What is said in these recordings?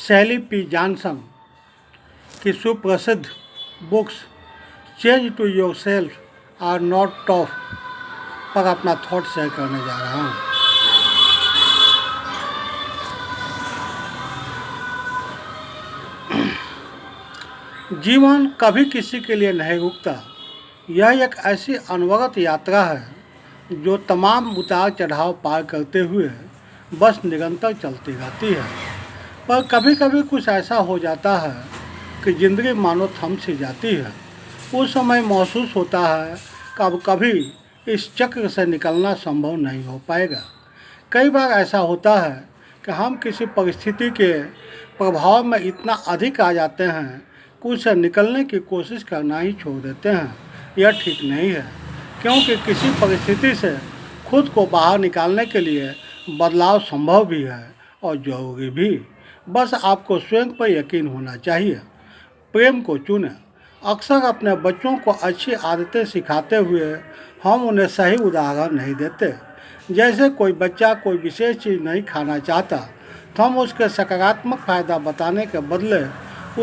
शैली P Johnson की सुप्रसिद्ध books change to yourself are not tough पर अपना थॉट शेयर करने जा रहा हूँ। जीवन कभी किसी के लिए नहीं रुकता। यह एक ऐसी अनवरत यात्रा है जो तमाम उतार चढ़ाव पार करते हुए बस निरंतर चलती रहती है। पर कभी कभी कुछ ऐसा हो जाता है कि ज़िंदगी मानो थम सी जाती है। उस समय महसूस होता है कि अब कभी इस चक्र से निकलना संभव नहीं हो पाएगा। कई बार ऐसा होता है कि हम किसी परिस्थिति के प्रभाव में इतना अधिक आ जाते हैं कि उससे निकलने की कोशिश करना ही छोड़ देते हैं। यह ठीक नहीं है, क्योंकि किसी परिस्थिति से खुद को बाहर निकालने के लिए बदलाव संभव भी है और ज़रूरी भी। बस आपको स्वयं पर यकीन होना चाहिए। प्रेम को चुनें। अक्सर अपने बच्चों को अच्छी आदतें सिखाते हुए हम उन्हें सही उदाहरण नहीं देते। जैसे कोई बच्चा कोई विशेष चीज़ नहीं खाना चाहता तो हम उसके सकारात्मक फ़ायदा बताने के बदले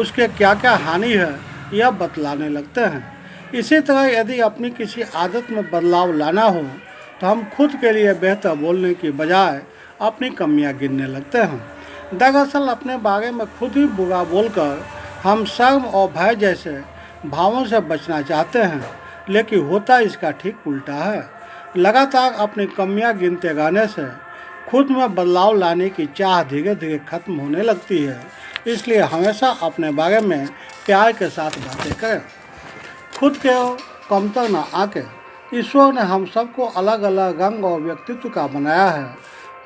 उसके क्या क्या हानि है यह बतलाने लगते हैं। इसी तरह यदि अपनी किसी आदत में बदलाव लाना हो तो हम खुद के लिए बेहतर बोलने की बजाय अपनी कमियां गिनने लगते हैं। दरअसल अपने बारे में खुद ही बुरा बोलकर हम शर्म और भय जैसे भावों से बचना चाहते हैं, लेकिन होता इसका ठीक उल्टा है। लगातार अपनी कमियां गिनते रहने से खुद में बदलाव लाने की चाह धीरे धीरे खत्म होने लगती है। इसलिए हमेशा अपने बारे में प्यार के साथ बातें करें। खुद के कमतर न आके। ईश्वर ने हम सबको अलग अलग रंग और व्यक्तित्व का बनाया है,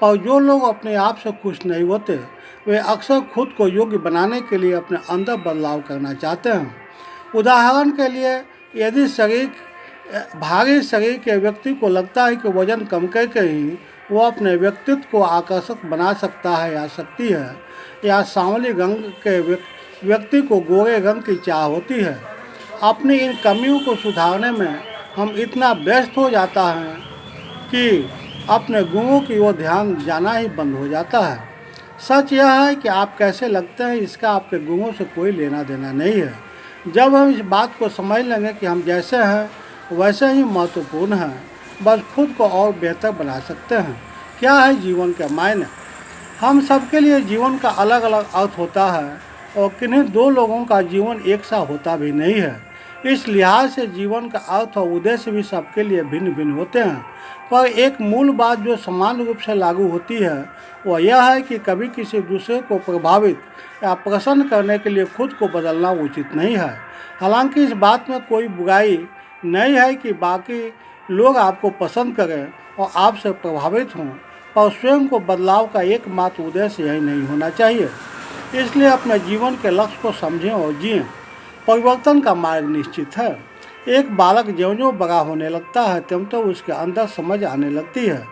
और जो लोग अपने आप से खुश नहीं होते वे अक्सर खुद को योग्य बनाने के लिए अपने अंदर बदलाव करना चाहते हैं। उदाहरण के लिए, यदि भारी शरीर के व्यक्ति को लगता है कि वजन कम करके ही वो अपने व्यक्तित्व को आकर्षक बना सकता है या सकती है, या सांवली रंग के व्यक्ति को गोरे रंग की चाह होती है, अपनी इन कमियों को सुधारने में हम इतना व्यस्त हो जाता है कि अपने गुणों की ओर ध्यान जाना ही बंद हो जाता है। सच यह है कि आप कैसे लगते हैं इसका आपके गुणों से कोई लेना देना नहीं है। जब हम इस बात को समझ लेंगे कि हम जैसे हैं वैसे ही महत्वपूर्ण हैं, बस खुद को और बेहतर बना सकते हैं। क्या है जीवन के मायने? हम सबके लिए जीवन का अलग अलग अर्थ होता है, और किन्हीं दो लोगों का जीवन एक सा होता भी नहीं है। इस लिहाज से जीवन का अर्थ और उद्देश्य भी सबके लिए भिन्न भिन्न होते हैं। पर एक मूल बात जो समान रूप से लागू होती है वह यह है कि कभी किसी दूसरे को प्रभावित या प्रसन्न करने के लिए खुद को बदलना उचित नहीं है। हालांकि इस बात में कोई बुराई नहीं है कि बाकी लोग आपको पसंद करें और आपसे प्रभावित हों, पर स्वयं को बदलाव का एकमात्र उद्देश्य यही नहीं होना चाहिए। इसलिए अपने जीवन के लक्ष्य को समझें और जिएं। परिवर्तन का मार्ग निश्चित है। एक बालक ज्यों-ज्यों बड़ा होने लगता है त्यों उसके अंदर समझ आने लगती है,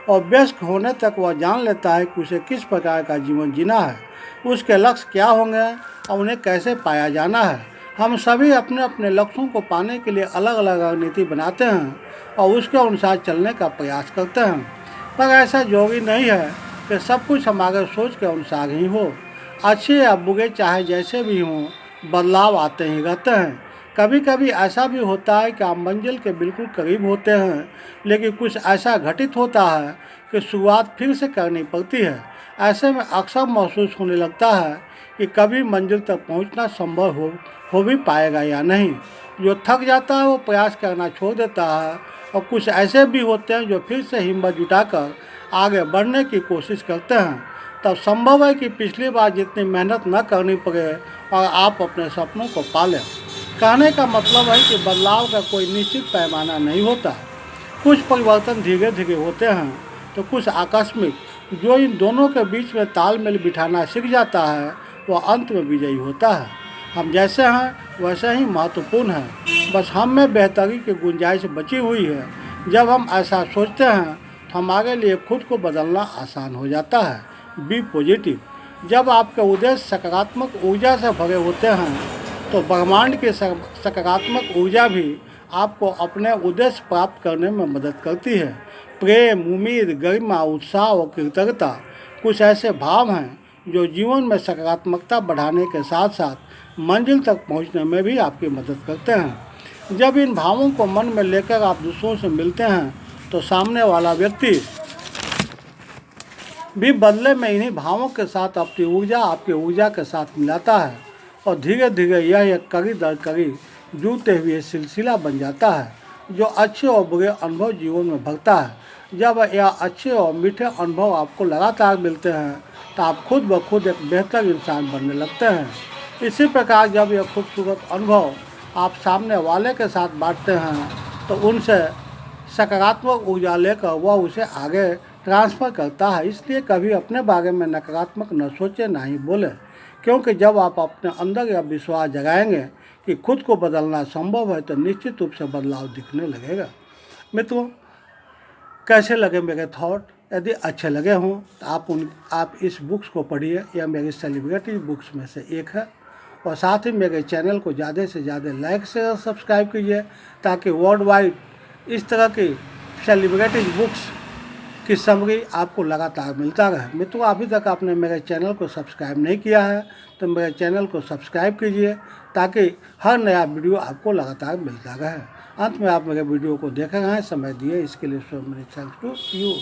और वयस्क होने तक वह जान लेता है कि उसे किस प्रकार का जीवन जीना है, उसके लक्ष्य क्या होंगे और उन्हें कैसे पाया जाना है। हम सभी अपने अपने लक्ष्यों को पाने के लिए अलग अलग रणनीति बनाते हैं और उसके अनुसार चलने का प्रयास करते हैं। पर ऐसा जरूरी नहीं है कि सब कुछ हमारे सोच के अनुसार ही हो। अच्छे या बुरे चाहे जैसे भी हों, बदलाव आते ही रहते हैं। कभी कभी ऐसा भी होता है कि आप मंजिल के बिल्कुल करीब होते हैं, लेकिन कुछ ऐसा घटित होता है कि शुरुआत फिर से करनी पड़ती है। ऐसे में अक्सर महसूस होने लगता है कि कभी मंजिल तक पहुंचना संभव हो भी पाएगा या नहीं। जो थक जाता है वो प्रयास करना छोड़ देता है, और कुछ ऐसे भी होते हैं जो फिर से हिम्मत जुटाकर आगे बढ़ने की कोशिश करते हैं। तब संभव है कि पिछली बार जितनी मेहनत न करनी पड़े और आप अपने सपनों को पालें। कहने का मतलब है कि बदलाव का कोई निश्चित पैमाना नहीं होता। कुछ परिवर्तन धीरे धीरे होते हैं तो कुछ आकस्मिक। जो इन दोनों के बीच में तालमेल बिठाना सीख जाता है वह अंत में विजयी होता है। हम जैसे हैं वैसे ही महत्वपूर्ण हैं, बस हम में बेहतरी की गुंजाइश बची हुई है। जब हम ऐसा सोचते हैं तो हमारे लिए खुद को बदलना आसान हो जाता है। Be positive. जब आपके उद्देश्य सकारात्मक ऊर्जा से भरे होते हैं तो ब्रह्मांड की सकारात्मक ऊर्जा भी आपको अपने उद्देश्य प्राप्त करने में मदद करती है। प्रेम, उम्मीद, गरिमा, उत्साह और कृतज्ञता कुछ ऐसे भाव हैं जो जीवन में सकारात्मकता बढ़ाने के साथ साथ मंजिल तक पहुंचने में भी आपकी मदद करते हैं। जब इन भावों को मन में लेकर आप दूसरों से मिलते हैं तो सामने वाला व्यक्ति भी बदले में इन्हीं भावों के साथ अपनी ऊर्जा आपकी ऊर्जा के साथ मिलाता है और धीरे धीरे यह एक कड़ी दर कड़ी जुड़ते हुए सिलसिला बन जाता है जो अच्छे और बुरे अनुभव जीवन में भरता है। जब यह अच्छे और मीठे अनुभव आपको लगातार मिलते हैं तो आप खुद ब खुद एक बेहतर इंसान बनने लगते हैं। इसी प्रकार जब यह खूबसूरत अनुभव आप सामने वाले के साथ बांटते हैं तो उनसे सकारात्मक ऊर्जा लेकर वह उसे आगे ट्रांसफ़र करता है। इसलिए कभी अपने बारे में नकारात्मक न सोचें, ना ही बोलें, क्योंकि जब आप अपने अंदर यह विश्वास जगाएंगे कि खुद को बदलना संभव है तो निश्चित रूप से बदलाव दिखने लगेगा। मित्रों, कैसे लगे मेरे थॉट? यदि अच्छे लगे हों तो आप इस बुक्स को पढ़िए। यह मेरी सेलिब्रिटी बुक्स में से एक है। और साथ ही मेरे चैनल को ज़्यादा से ज़्यादा लाइक शेयर सब्सक्राइब कीजिए ताकि वर्ल्ड वाइड इस तरह की सेलिब्रिटी बुक्स की समरी आपको लगातार मिलता रहे। मित्रों, अभी तक आपने मेरे चैनल को सब्सक्राइब नहीं किया है तो मेरे चैनल को सब्सक्राइब कीजिए ताकि हर नया वीडियो आपको लगातार मिलता रहे। अंत में आप मेरे वीडियो को देख रहे हैं, समय दिए इसके लिए so many thanks to you.